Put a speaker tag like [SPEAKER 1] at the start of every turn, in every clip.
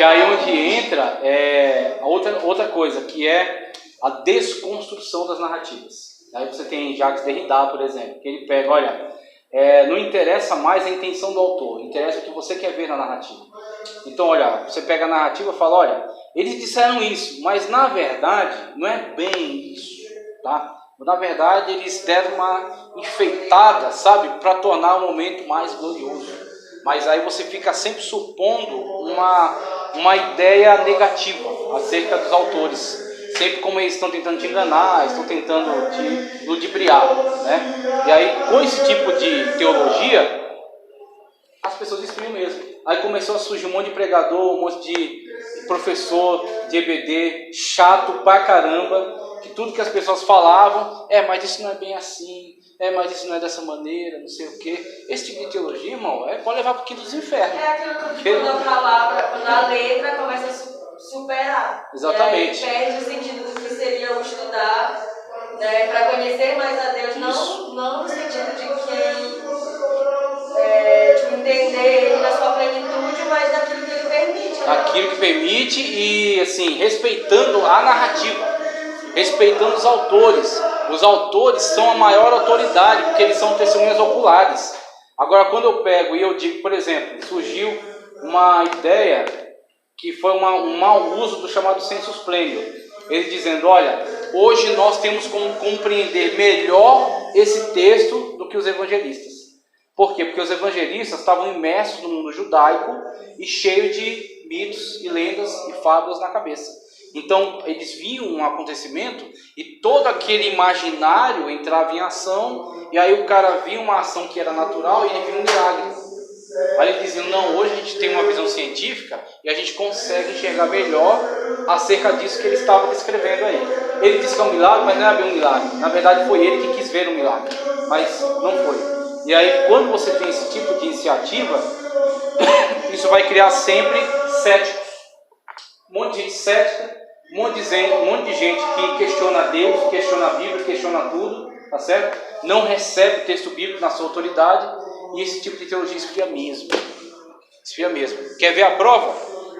[SPEAKER 1] Que aí onde entra outra coisa, que é a desconstrução das narrativas. Aí você tem Jacques Derrida, por exemplo, que ele pega, olha, não interessa mais a intenção do autor, interessa o que você quer ver na narrativa. Então, olha, você pega a narrativa e fala, olha, eles disseram isso, mas na verdade não é bem isso, tá? Na verdade eles deram uma enfeitada, sabe, para tornar o momento mais glorioso. Mas aí você fica sempre supondo uma ideia negativa acerca dos autores. Sempre como eles estão tentando te enganar, estão tentando te ludibriar, né? E aí, com esse tipo de teologia, as pessoas destruíam mesmo. Aí começou a surgir um monte de pregador, um monte de professor de EBD, chato pra caramba, que tudo que as pessoas falavam, mas isso não é bem assim, mas isso não é dessa maneira, não sei o quê. Esse tipo de teologia, irmão, pode levar pro quinto dos infernos.
[SPEAKER 2] É aquilo que quando a palavra, quando a letra começa a superar.
[SPEAKER 1] Exatamente.
[SPEAKER 2] E aí perde o sentido do que seria o estudar, né, para conhecer mais a Deus, não no sentido de que entender ele na sua plenitude, mas daquilo que ele permite.
[SPEAKER 1] Aquilo que permite e, assim, respeitando a narrativa, respeitando os autores. Os autores são a maior autoridade, porque eles são testemunhas oculares. Agora, quando eu pego e eu digo, por exemplo, surgiu uma ideia que foi um mau uso do chamado sensus plenior. Eles dizendo, olha, hoje nós temos como compreender melhor esse texto do que os evangelistas. Por quê? Porque os evangelistas estavam imersos no mundo judaico e cheio de mitos e lendas e fábulas na cabeça. Então, eles viam um acontecimento e todo aquele imaginário entrava em ação, e aí o cara via uma ação que era natural e ele via um milagre. Aí eles diziam, não, hoje a gente tem uma visão científica e a gente consegue enxergar melhor acerca disso que ele estava descrevendo aí. Ele disse que é um milagre, mas não é bem um milagre. Na verdade, foi ele que quis ver um milagre, mas não foi. E aí, quando você tem esse tipo de iniciativa, isso vai criar sempre céticos. Um monte de gente cética, um monte de gente que questiona Deus, questiona a Bíblia, questiona tudo, tá certo? Não recebe o texto bíblico na sua autoridade, e esse tipo de teologia esfria mesmo. Esfria mesmo. Quer ver a prova?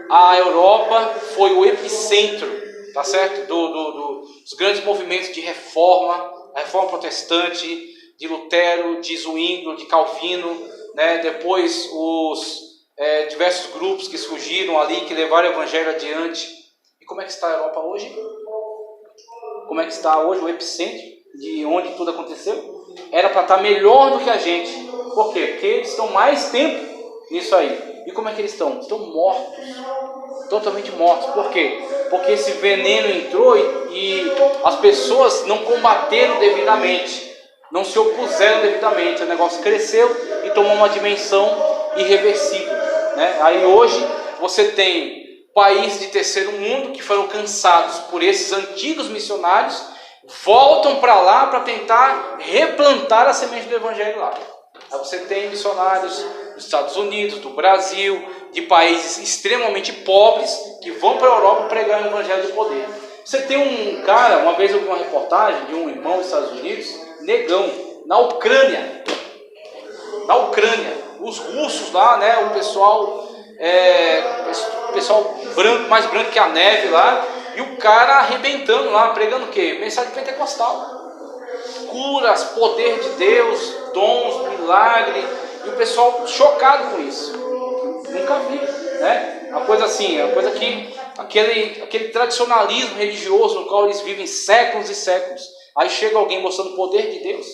[SPEAKER 1] A Europa foi o epicentro, tá certo? Dos grandes movimentos de reforma, a reforma protestante, de Lutero, de Zwinglio, de Calvino, né? Depois os diversos grupos que surgiram ali, que levaram o evangelho adiante. E como é que está a Europa hoje? Como é que está hoje o epicentro de onde tudo aconteceu? Era para estar melhor do que a gente. Por quê? Porque eles estão mais tempo nisso aí. E como é que eles estão? Estão mortos. Totalmente mortos. Por quê? Porque esse veneno entrou e as pessoas não combateram devidamente. Não se opuseram devidamente. O negócio cresceu e tomou uma dimensão irreversível, né? Aí hoje você tem países de terceiro mundo que foram cansados por esses antigos missionários, voltam para lá para tentar replantar a semente do evangelho lá. Aí você tem missionários dos Estados Unidos, do Brasil, de países extremamente pobres que vão para a Europa pregar o evangelho de poder. Você tem um cara, uma vez eu vi uma reportagem de um irmão dos Estados Unidos, negão, na Ucrânia. Na Ucrânia, os russos lá, né, o pessoal branco, mais branco que a neve lá, e o cara arrebentando lá, pregando o quê? Mensagem pentecostal. Curas, poder de Deus, dons, milagre, e o pessoal chocado com isso. Nunca vi, né? Uma coisa assim, uma coisa que aquele tradicionalismo religioso no qual eles vivem séculos e séculos. Aí chega alguém mostrando o poder de Deus,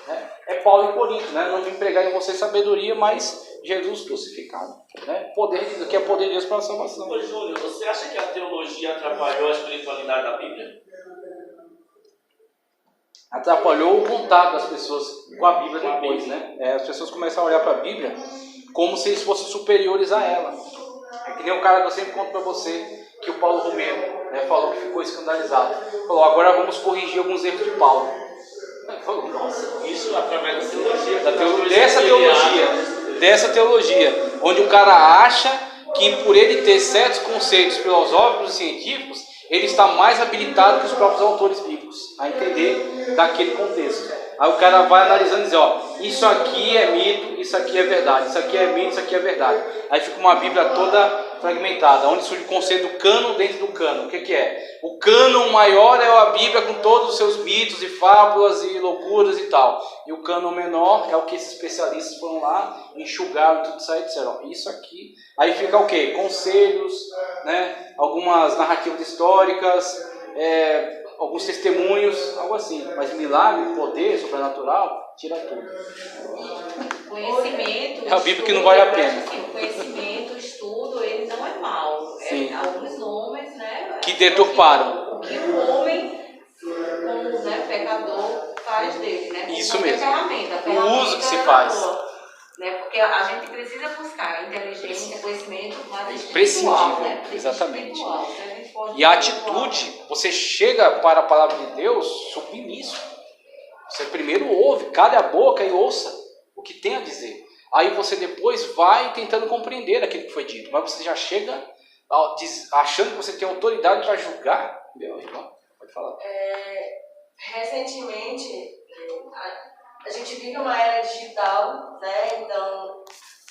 [SPEAKER 1] né? É Paulo em Corinto, né? Não vim pregar em vocês sabedoria, mas Jesus crucificado, né? O que é poder de Deus para a salvação.
[SPEAKER 3] Ô Júnior, você acha que a teologia atrapalhou a espiritualidade da Bíblia?
[SPEAKER 1] Atrapalhou o contato das pessoas com a Bíblia depois, né? As pessoas começam a olhar para a Bíblia como se eles fossem superiores a ela. É que nem o cara que eu sempre conto para você, que o Paulo Romero, né, falou que ficou escandalizado. Falou, agora vamos corrigir alguns erros de Paulo. Falou, nossa,
[SPEAKER 3] isso através da teologia.
[SPEAKER 1] Dessa teologia, onde o cara acha que por ele ter certos conceitos filosóficos e científicos, ele está mais habilitado que os próprios autores bíblicos a entender daquele contexto. Aí o cara vai analisando e diz, ó, isso aqui é mito, isso aqui é verdade, isso aqui é mito, isso aqui é verdade. Aí fica uma Bíblia toda fragmentada, onde surge o conceito do cânon dentro do cânon. O que é? O cânon maior é a Bíblia com todos os seus mitos e fábulas e loucuras e tal. E o cânon menor é o que esses especialistas foram lá, enxugaram tudo isso aí e disseram, isso aqui. Aí fica o quê? Conselhos, né? Algumas narrativas históricas, alguns testemunhos, algo assim. Mas milagre, poder, sobrenatural, tira tudo.
[SPEAKER 2] Conhecimento,
[SPEAKER 1] é a Bíblia que não vale a pena.
[SPEAKER 2] Assim, o conhecimento, o estudo, ele não é mau.
[SPEAKER 1] Sim.
[SPEAKER 2] Alguns homens, né?
[SPEAKER 1] Que deturparam.
[SPEAKER 2] O que o homem, como né, pecador, faz dele, né?
[SPEAKER 1] Isso
[SPEAKER 2] a
[SPEAKER 1] mesmo.
[SPEAKER 2] Ferramenta
[SPEAKER 1] O uso que se faz.
[SPEAKER 2] Né? Porque a gente precisa buscar inteligência, conhecimento, mas
[SPEAKER 1] Imprescindível,
[SPEAKER 2] né?
[SPEAKER 1] exatamente.
[SPEAKER 2] Então,
[SPEAKER 1] E a atitude, você chega para a palavra de Deus submisso. Você primeiro ouve, cale a boca e ouça o que tem a dizer. Aí você depois vai tentando compreender aquilo que foi dito. Mas você já chega achando que você tem autoridade para julgar. Meu irmão, pode falar.
[SPEAKER 2] Recentemente, a gente vive uma era digital, né? Então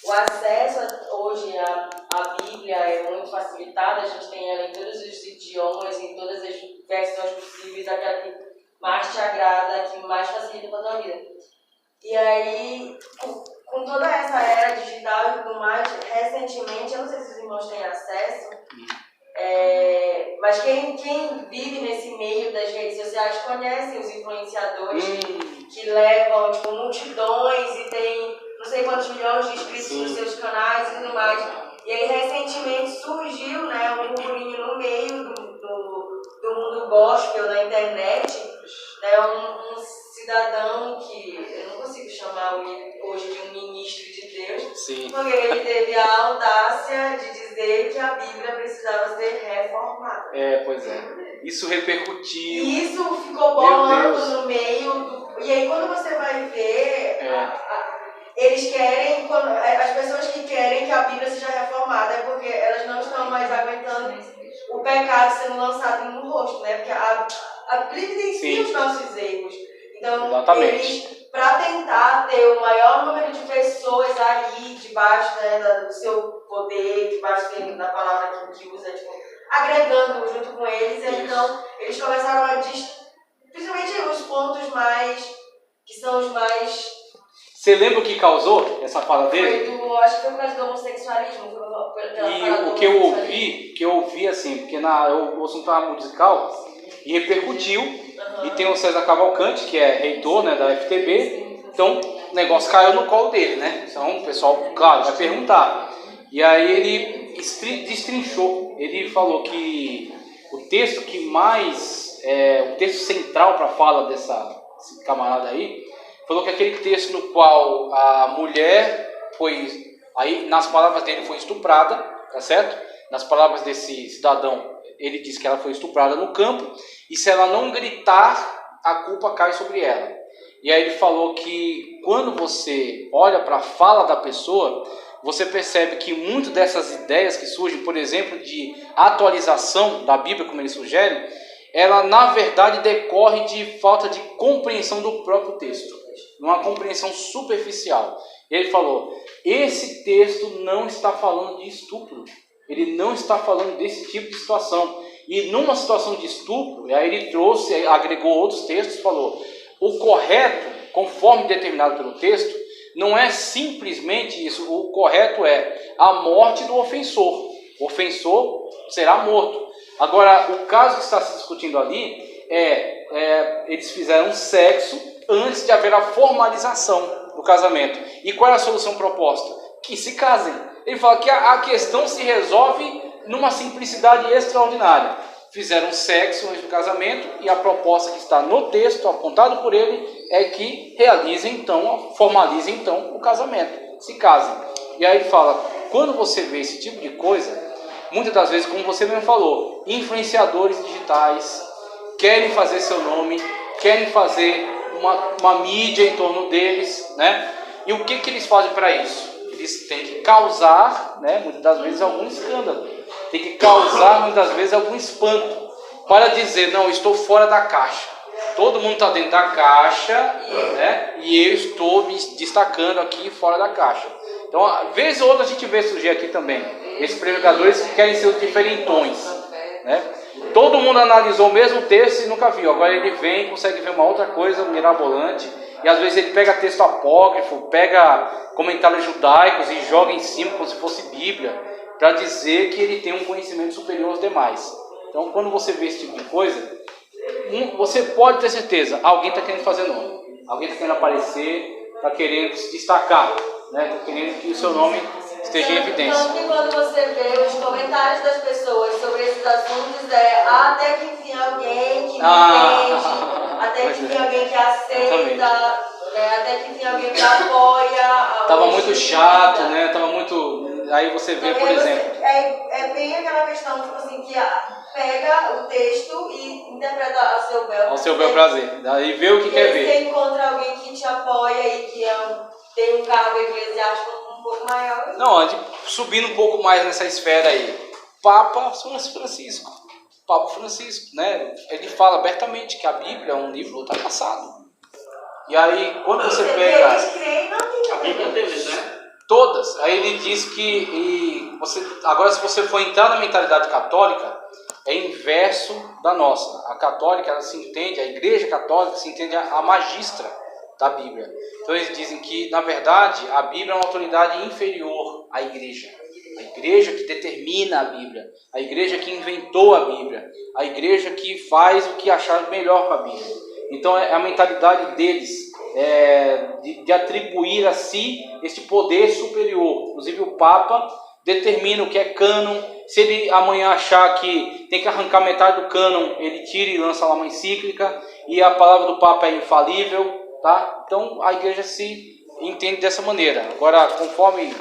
[SPEAKER 2] o acesso hoje à Bíblia é muito facilitado, a gente tem ela em todos os idiomas, em todas as versões possíveis, aquela que mais te agrada, que mais facilita a tua vida. E aí, com toda essa era digital e tudo mais, recentemente, eu não sei se os irmãos têm acesso, mas quem vive nesse meio das redes sociais conhece os influenciadores que levam tipo, multidões e tem não sei quantos milhões de inscritos nos seus canais e tudo mais. E aí recentemente surgiu, né, um burburinho no meio do mundo gospel na internet, né, um cidadão que eu não consigo chamar hoje de um ministro de Deus,
[SPEAKER 1] Sim.
[SPEAKER 2] porque ele teve a audácia de dizer que a Bíblia precisava ser reformada.
[SPEAKER 1] Pois é. Isso repercutiu.
[SPEAKER 2] E isso ficou bolando no meio. E aí quando você vai ver, eles querem, as pessoas que querem que a Bíblia seja reformada é porque elas não estão mais aguentando o pecado sendo lançado no rosto, né? Porque a Bíblia evidencia os nossos erros. Então, eles, para tentar ter o maior número de pessoas ali debaixo, né, do seu poder, debaixo da palavra que usa, tipo, agregando junto com eles, então eles começaram principalmente os pontos que são os mais...
[SPEAKER 1] Você lembra o que causou essa fala dele?
[SPEAKER 2] Acho que foi por causa do homossexualismo.
[SPEAKER 1] E o que eu ouvi assim, porque eu ouço um trabalho musical e repercutiu, e tem o César Cavalcante, que é reitor, né, da FTB, então o negócio caiu no colo dele, né? Então o pessoal, claro, vai perguntar. E aí ele destrinchou, ele falou que o texto que mais, o texto central para a fala desse camarada aí, falou que aquele texto no qual a mulher foi, aí nas palavras dele foi estuprada, tá certo? Nas palavras desse cidadão, ele disse que ela foi estuprada no campo, e se ela não gritar, a culpa cai sobre ela. E aí ele falou que quando você olha para a fala da pessoa, você percebe que muitas dessas ideias que surgem, por exemplo, de atualização da Bíblia, como ele sugere, ela na verdade decorre de falta de compreensão do próprio texto, uma compreensão superficial. E ele falou, esse texto não está falando de estupro, ele não está falando desse tipo de situação. E numa situação de estupro, aí ele agregou outros textos, falou, o correto, conforme determinado pelo texto, não é simplesmente isso, o correto é a morte do ofensor. O ofensor será morto. Agora, o caso que está se discutindo ali eles fizeram sexo antes de haver a formalização do casamento. E qual é a solução proposta? Que se casem. Ele fala que a questão se resolve numa simplicidade extraordinária. Fizeram sexo antes do casamento e a proposta que está no texto, apontado por ele, é que formalizem então o casamento, se casem. E aí ele fala, quando você vê esse tipo de coisa, muitas das vezes, como você mesmo falou, influenciadores digitais querem fazer seu nome, querem fazer uma mídia em torno deles, né? E o que eles fazem para isso? Eles têm que causar, né, muitas das vezes, algum escândalo. Tem que causar, muitas das vezes, algum espanto. Para dizer, não, eu estou fora da caixa. Todo mundo está dentro da caixa, né, e eu estou me destacando aqui fora da caixa. Então, vez ou outra a gente vê surgir aqui também esses pregadores que querem ser os diferentões, né? Todo mundo analisou o mesmo texto e nunca viu. Agora ele vem, consegue ver uma outra coisa mirabolante. E às vezes ele pega texto apócrifo, pega comentários judaicos e joga em cima como se fosse Bíblia, para dizer que ele tem um conhecimento superior aos demais. Então quando você vê esse tipo de coisa, você pode ter certeza, alguém está querendo fazer nome. Alguém está querendo aparecer, está querendo se destacar, né? Está querendo que o seu nome esteja em evidência.
[SPEAKER 2] Então, que quando você vê os comentários das pessoas sobre esses assuntos, até que enfim alguém que entende, até que enfim alguém que aceita, até que enfim alguém que apoia.
[SPEAKER 1] Estava muito chato, né? Tava muito. Aí você vê, por exemplo.
[SPEAKER 2] É bem aquela questão, tipo assim, que pega o texto e interpreta ao seu bel prazer.
[SPEAKER 1] Aí vê o que quer ver.
[SPEAKER 2] Você encontra alguém que te apoia e que tem um cargo eclesiástico um pouco maior.
[SPEAKER 1] Não, subindo um pouco mais nessa esfera aí. Papa Francisco. Papa Francisco, né? Ele fala abertamente que a Bíblia é um livro ultrapassado. E aí, quando você pega.
[SPEAKER 3] A Bíblia deles, né?
[SPEAKER 1] Todas. Aí ele diz que agora, se você for entrar na mentalidade católica, é inverso da nossa. A católica, ela se entende, a igreja católica se entende a magistra da Bíblia. Então eles dizem que, na verdade, a Bíblia é uma autoridade inferior à igreja. A igreja que determina a Bíblia, a igreja que inventou a Bíblia, a igreja que faz o que achar melhor com a Bíblia. Então é a mentalidade deles de atribuir a si este poder superior. Inclusive o Papa determina o que é cânon. Se ele amanhã achar que tem que arrancar metade do cânon, ele tira e lança lá uma encíclica, e a palavra do Papa é infalível, tá? Então a igreja se entende dessa maneira. Agora, conforme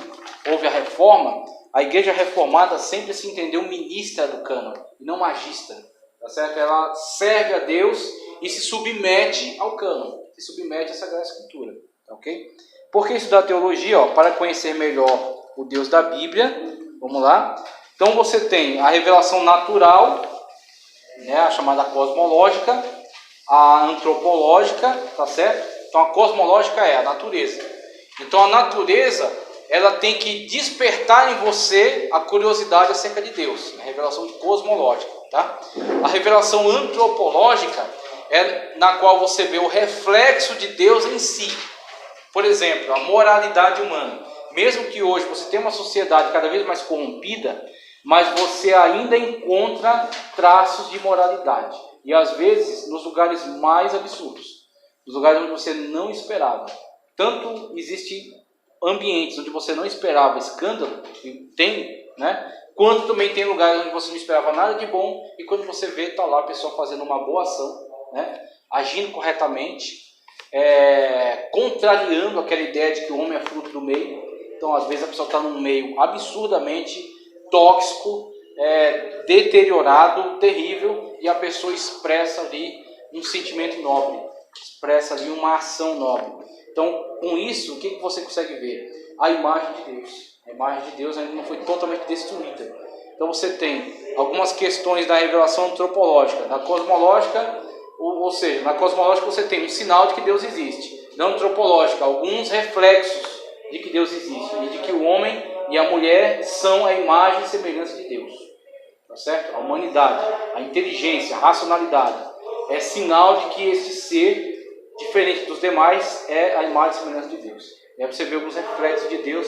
[SPEAKER 1] houve a reforma, a igreja reformada sempre se entendeu ministra do cânon e não magistra, tá certo? Ela serve a Deus e se submete ao cânon, se submete à Sagrada Escritura, tá ok? Por que estudar teologia? Para conhecer melhor o Deus da Bíblia. Vamos lá. Então você tem a revelação natural, né, a chamada cosmológica, a antropológica, tá certo? Então a cosmológica é a natureza. Então a natureza, ela tem que despertar em você a curiosidade acerca de Deus, a revelação cosmológica, tá? A revelação antropológica é na qual você vê o reflexo de Deus em si. Por exemplo, a moralidade humana. Mesmo que hoje você tenha uma sociedade cada vez mais corrompida, mas você ainda encontra traços de moralidade. E às vezes nos lugares mais absurdos, nos lugares onde você não esperava. Tanto existem ambientes onde você não esperava escândalo, e tem, né? Quanto também tem lugares onde você não esperava nada de bom, e quando você vê, está lá a pessoa fazendo uma boa ação, né? Agindo corretamente, contrariando aquela ideia de que o homem é fruto do meio. Então às vezes a pessoa está num meio absurdamente tóxico, deteriorado, terrível, e a pessoa expressa ali um sentimento nobre, expressa ali uma ação nobre. Então, com isso, o que você consegue ver? A imagem de Deus. A imagem de Deus ainda não foi totalmente destruída. Então você tem algumas questões da revelação antropológica, da cosmológica, ou seja, na cosmológica você tem um sinal de que Deus existe. Na antropológica, alguns reflexos de que Deus existe e de que o homem e a mulher são a imagem e semelhança de Deus. Tá certo? A humanidade, a inteligência, a racionalidade é sinal de que este ser, diferente dos demais, é a imagem e semelhança de Deus. E aí você vê alguns reflexos de Deus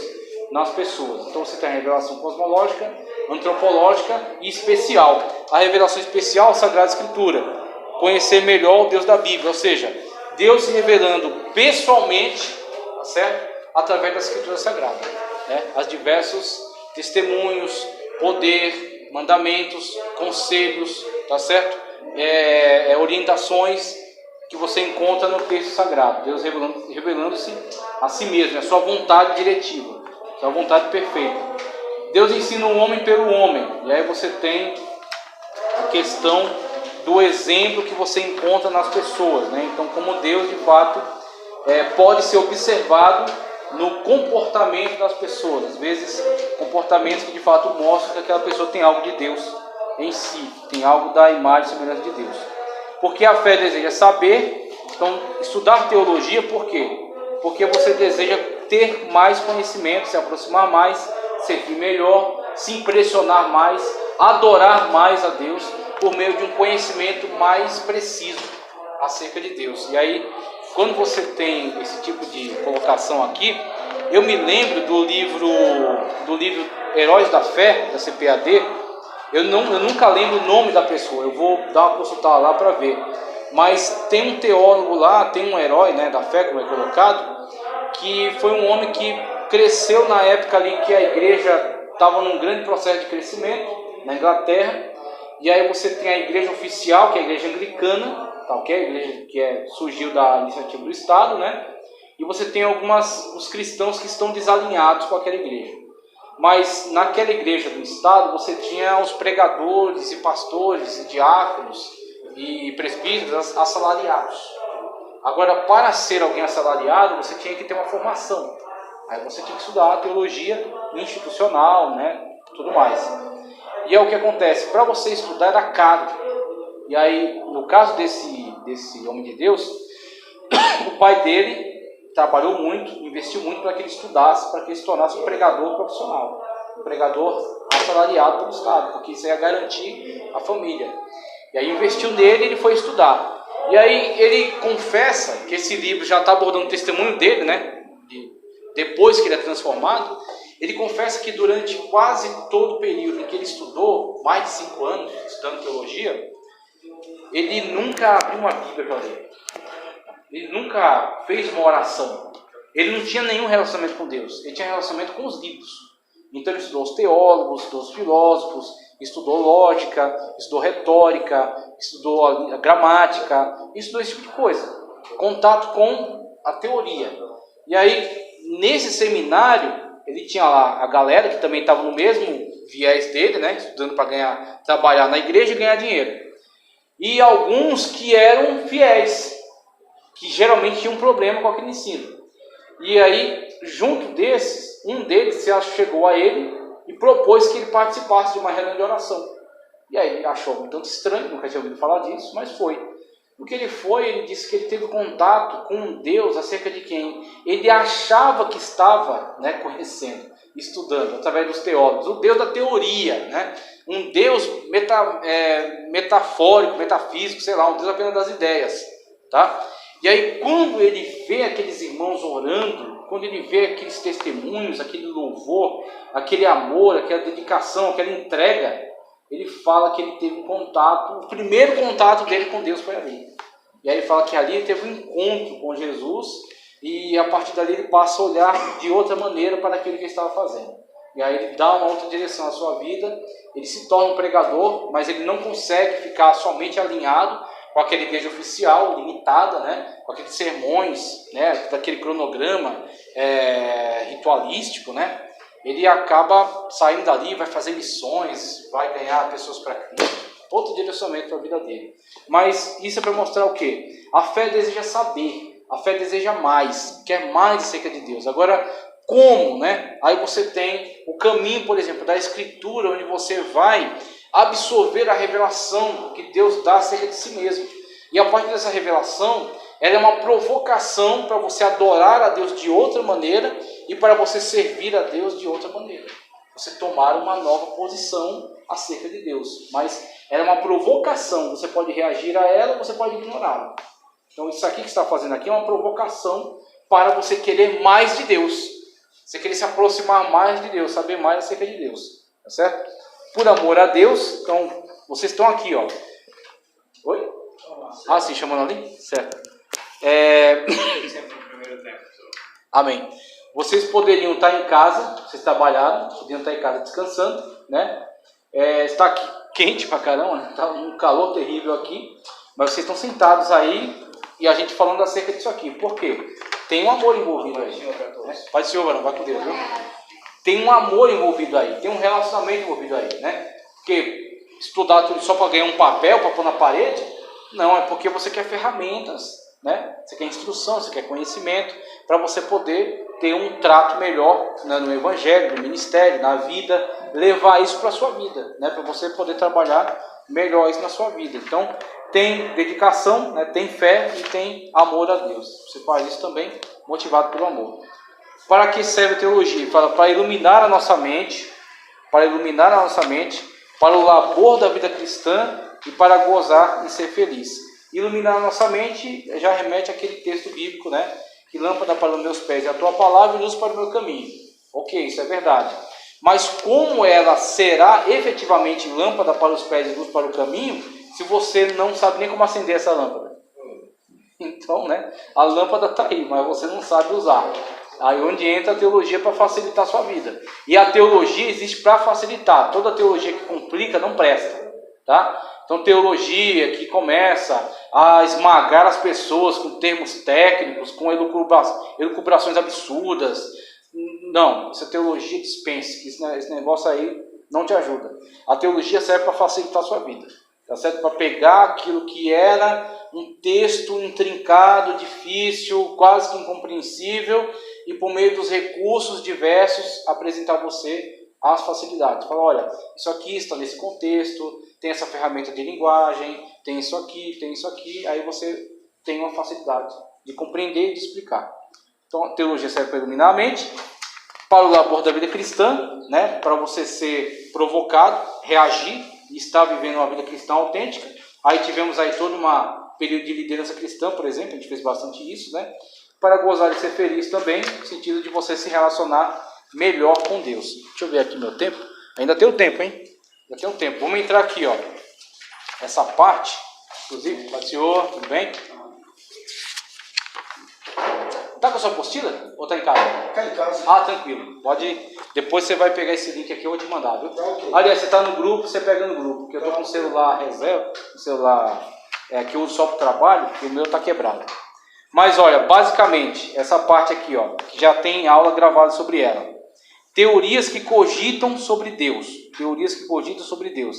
[SPEAKER 1] nas pessoas. Então você tem a revelação cosmológica, antropológica e especial. A revelação especial, a Sagrada Escritura. Conhecer melhor o Deus da Bíblia, ou seja, Deus se revelando pessoalmente, tá certo? Através da Escritura Sagrada, né? As diversos testemunhos, poder, mandamentos, conselhos, tá certo? Orientações que você encontra no texto sagrado. Deus revelando-se a si mesmo, a sua vontade diretiva, a sua vontade perfeita. Deus ensina o homem pelo homem. E aí você tem a questão do exemplo que você encontra nas pessoas, né? Então, como Deus de fato pode ser observado no comportamento das pessoas. Às vezes, comportamentos que de fato mostram que aquela pessoa tem algo de Deus em si, tem algo da imagem e semelhança de Deus. Porque a fé deseja saber. Então, estudar teologia, por quê? Porque você deseja ter mais conhecimento, se aproximar mais, servir melhor, se impressionar mais, adorar mais a Deus por meio de um conhecimento mais preciso acerca de Deus. E aí, quando você tem esse tipo de colocação aqui, eu me lembro do livro Heróis da Fé, da CPAD. Eu nunca lembro o nome da pessoa, eu vou dar uma consultada lá para ver. Mas tem um teólogo lá, tem um herói, né, da fé, como é colocado, que foi um homem que cresceu na época ali que a igreja estava num grande processo de crescimento na Inglaterra. E aí você tem a igreja oficial, que é a igreja anglicana, tá, que é a igreja que surgiu da iniciativa do Estado, né? E você tem os cristãos que estão desalinhados com aquela igreja. Mas naquela igreja do Estado você tinha os pregadores e pastores e diáconos e presbíteros assalariados. Agora, para ser alguém assalariado, você tinha que ter uma formação. Aí você tinha que estudar a teologia institucional, né? Tudo mais. E é o que acontece, para você estudar era caro. E aí, no caso desse homem de Deus, o pai dele trabalhou muito, investiu muito para que ele estudasse, para que ele se tornasse um pregador profissional, um pregador assalariado pelo Estado, porque isso ia garantir a família. E aí investiu nele e ele foi estudar. E aí ele confessa que esse livro já está abordando o testemunho dele, né? Depois que ele é transformado, ele confessa que durante quase todo o período em que ele estudou, mais de 5 anos estudando teologia, ele nunca abriu uma Bíblia para ler. Ele nunca fez uma oração. Ele não tinha nenhum relacionamento com Deus. Ele tinha relacionamento com os livros. Então ele estudou os teólogos, estudou os filósofos, estudou lógica, estudou retórica, estudou a gramática, estudou esse tipo de coisa. Contato com a teoria. E aí, nesse seminário, ele tinha lá a galera que também estava no mesmo viés dele, né, estudando para trabalhar na igreja e ganhar dinheiro. E alguns que eram fiéis, que geralmente tinham um problema com aquele ensino. E aí, junto desses, um deles chegou a ele e propôs que ele participasse de uma reunião de oração. E aí ele achou um tanto estranho, nunca tinha ouvido falar disso, mas foi. No que ele foi, ele disse que ele teve contato com um Deus acerca de quem ele achava que estava, né, conhecendo, estudando, através dos teólogos, o Deus da teoria, né? Um Deus metafórico, metafísico, sei lá, um Deus apenas das ideias, tá? E aí, quando ele vê aqueles irmãos orando, quando ele vê aqueles testemunhos, aquele louvor, aquele amor, aquela dedicação, aquela entrega, ele fala que ele teve um contato, o primeiro contato dele com Deus foi ali. E aí ele fala que ali ele teve um encontro com Jesus e a partir dali ele passa a olhar de outra maneira para aquilo que ele estava fazendo. E aí ele dá uma outra direção à sua vida, ele se torna um pregador, mas ele não consegue ficar somente alinhado com aquela igreja oficial, limitada, né? Com aqueles sermões, né? Daquele cronograma ritualístico, né? Ele acaba saindo dali, vai fazer missões, vai ganhar pessoas para Cristo, outro direcionamento para a vida dele. Mas isso é para mostrar o quê? A fé deseja saber, a fé deseja mais, quer mais acerca de Deus. Agora, como, né? Aí você tem o caminho, por exemplo, da Escritura, onde você vai absorver a revelação que Deus dá acerca de si mesmo. E a partir dessa revelação, ela é uma provocação para você adorar a Deus de outra maneira e para você servir a Deus de outra maneira. Você tomar uma nova posição acerca de Deus. Mas ela é uma provocação, você pode reagir a ela ou você pode ignorá-la. Então isso aqui que você está fazendo aqui é uma provocação para você querer mais de Deus. Você querer se aproximar mais de Deus, saber mais acerca de Deus. Tá certo? Por amor a Deus, então vocês estão aqui, ó. Oi? Ah, sim, chamando ali? Certo. Amém. Vocês poderiam estar em casa, vocês trabalharam, poderiam estar em casa descansando, né? Está aqui quente pra caramba, né? Está um calor terrível aqui, mas vocês estão sentados aí e a gente falando acerca disso aqui. Por quê? Tem um amor envolvido aí. Né? Pode ser, vai com Deus, viu? Tem um amor envolvido aí, tem um relacionamento envolvido aí, né? Porque estudar tudo só para ganhar um papel, para pôr na parede, não, é porque você quer ferramentas, né? Você quer instrução, você quer conhecimento, para você poder ter um trato melhor, né, no evangelho, no ministério, na vida, levar isso para a sua vida, né? Para você poder trabalhar melhor isso na sua vida. Então, tem dedicação, né? Tem fé e tem amor a Deus. Você faz isso também motivado pelo amor. Para que serve a teologia? Para iluminar a nossa mente, para iluminar a nossa mente, para o labor da vida cristã e para gozar e ser feliz. Iluminar a nossa mente já remete àquele texto bíblico, né? Que lâmpada para os meus pés é a tua palavra e luz para o meu caminho. Ok, isso é verdade. Mas como ela será efetivamente lâmpada para os pés e luz para o caminho, se você não sabe nem como acender essa lâmpada? Então, né? A lâmpada está aí, mas você não sabe usar. Aí onde entra a teologia para facilitar a sua vida. E a teologia existe para facilitar. Toda teologia que complica não presta, tá? Então, teologia que começa a esmagar as pessoas com termos técnicos, com elucubrações absurdas. Não, essa teologia dispense, que esse negócio aí não te ajuda. A teologia serve para facilitar a sua vida. Tá certo? Para pegar aquilo que era um texto intrincado, difícil, quase que incompreensível, e por meio dos recursos diversos apresentar a você as facilidades. Fala, olha, isso aqui está nesse contexto, tem essa ferramenta de linguagem, tem isso aqui, aí você tem uma facilidade de compreender e de explicar. Então, a teologia serve para iluminar a mente, para o labor da vida cristã, né? Para você ser provocado, reagir e estar vivendo uma vida cristã autêntica. Aí tivemos aí todo um período de liderança cristã, por exemplo, a gente fez bastante isso, né? Para gozar e ser feliz também, no sentido de você se relacionar melhor com Deus. Deixa eu ver aqui meu tempo. Ainda tem o tempo, hein? Ainda tem o tempo. Vamos entrar aqui, ó. Essa parte, inclusive, passeou, tudo bem? Tá com a sua apostila? Ou tá em casa?
[SPEAKER 4] Tá em casa.
[SPEAKER 1] Ah, tranquilo. Pode ir. Depois você vai pegar esse link aqui, eu vou te mandar, viu?
[SPEAKER 4] Tá, okay.
[SPEAKER 1] Aliás, você tá no grupo, você pega no grupo. Porque eu tô com o celular reserva, o celular que eu uso só para o trabalho, e o meu tá quebrado. Mas olha, basicamente, essa parte aqui, ó, que já tem aula gravada sobre ela. Teorias que cogitam sobre Deus. Teorias que cogitam sobre Deus.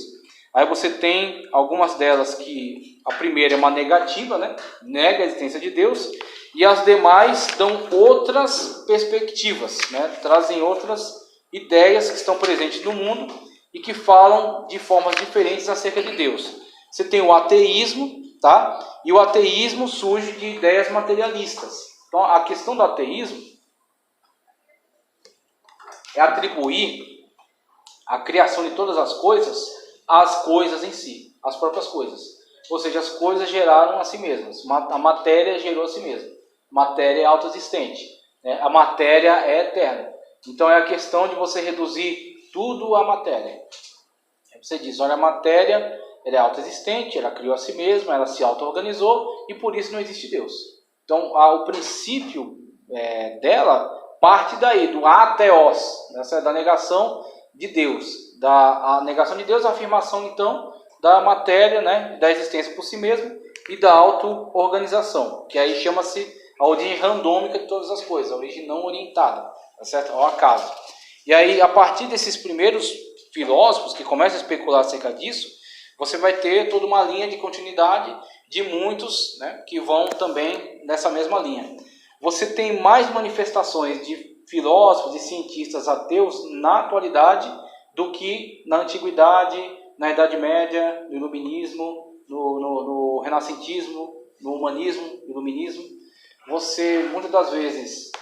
[SPEAKER 1] Aí você tem algumas delas que a primeira é uma negativa, né? Nega a existência de Deus. E as demais dão outras perspectivas, né? Trazem outras ideias que estão presentes no mundo e que falam de formas diferentes acerca de Deus. Você tem o ateísmo, tá? E o ateísmo surge de ideias materialistas. Então, a questão do ateísmo é atribuir a criação de todas as coisas às coisas em si, às próprias coisas. Ou seja, as coisas geraram a si mesmas. A matéria gerou a si mesma. Matéria é autoexistente, né? A matéria é eterna. Então é a questão de você reduzir tudo à matéria. Você diz, olha, a matéria ela é autoexistente, ela criou a si mesma, ela se auto-organizou e por isso não existe Deus. Então o princípio dela parte daí, do ateos, da negação de Deus. A negação de Deus é a afirmação então da matéria, né, da existência por si mesma e da auto-organização, que aí chama-se a origem randômica de todas as coisas, a origem não orientada, tá certo? Ao acaso. E aí, a partir desses primeiros filósofos que começam a especular acerca disso, você vai ter toda uma linha de continuidade de muitos, né, que vão também nessa mesma linha. Você tem mais manifestações de filósofos e cientistas ateus na atualidade do que na antiguidade, na Idade Média, no Iluminismo, no Renascentismo, no Humanismo, Iluminismo. Você, muitas das vezes,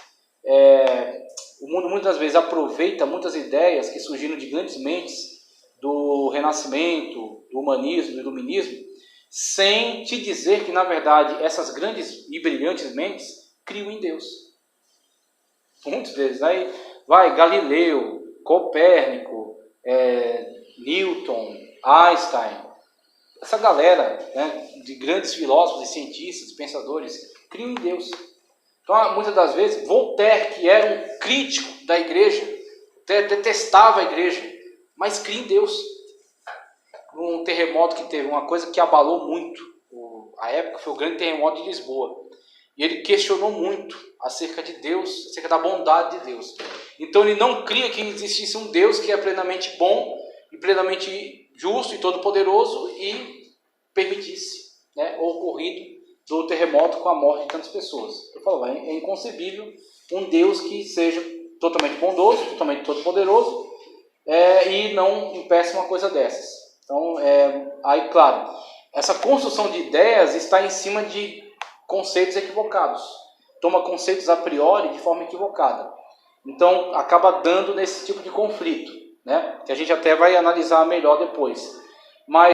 [SPEAKER 1] o mundo muitas das vezes aproveita muitas ideias que surgiram de grandes mentes do Renascimento, do Humanismo, do Iluminismo, sem te dizer que, na verdade, essas grandes e brilhantes mentes criam em Deus. Muitos deles. Aí vai Galileu, Copérnico, Newton, Einstein. Essa galera, né, de grandes filósofos e cientistas, pensadores, criam em Deus. Então, muitas das vezes, Voltaire, que era um crítico da igreja, detestava a igreja, mas cria em Deus. Um terremoto que teve, uma coisa que abalou muito a época, foi o grande terremoto de Lisboa. E ele questionou muito acerca de Deus, acerca da bondade de Deus. Então ele não cria que existisse um Deus que é plenamente bom e plenamente justo e todo-poderoso e permitisse, né, o ocorrido do terremoto com a morte de tantas pessoas. Eu falo, é inconcebível um Deus que seja totalmente bondoso, totalmente todo-poderoso e não impeça uma coisa dessas. Então, aí, claro, essa construção de ideias está em cima de conceitos equivocados. Toma conceitos a priori de forma equivocada. Então, acaba dando nesse tipo de conflito. né? Que a gente até vai analisar melhor depois. Mas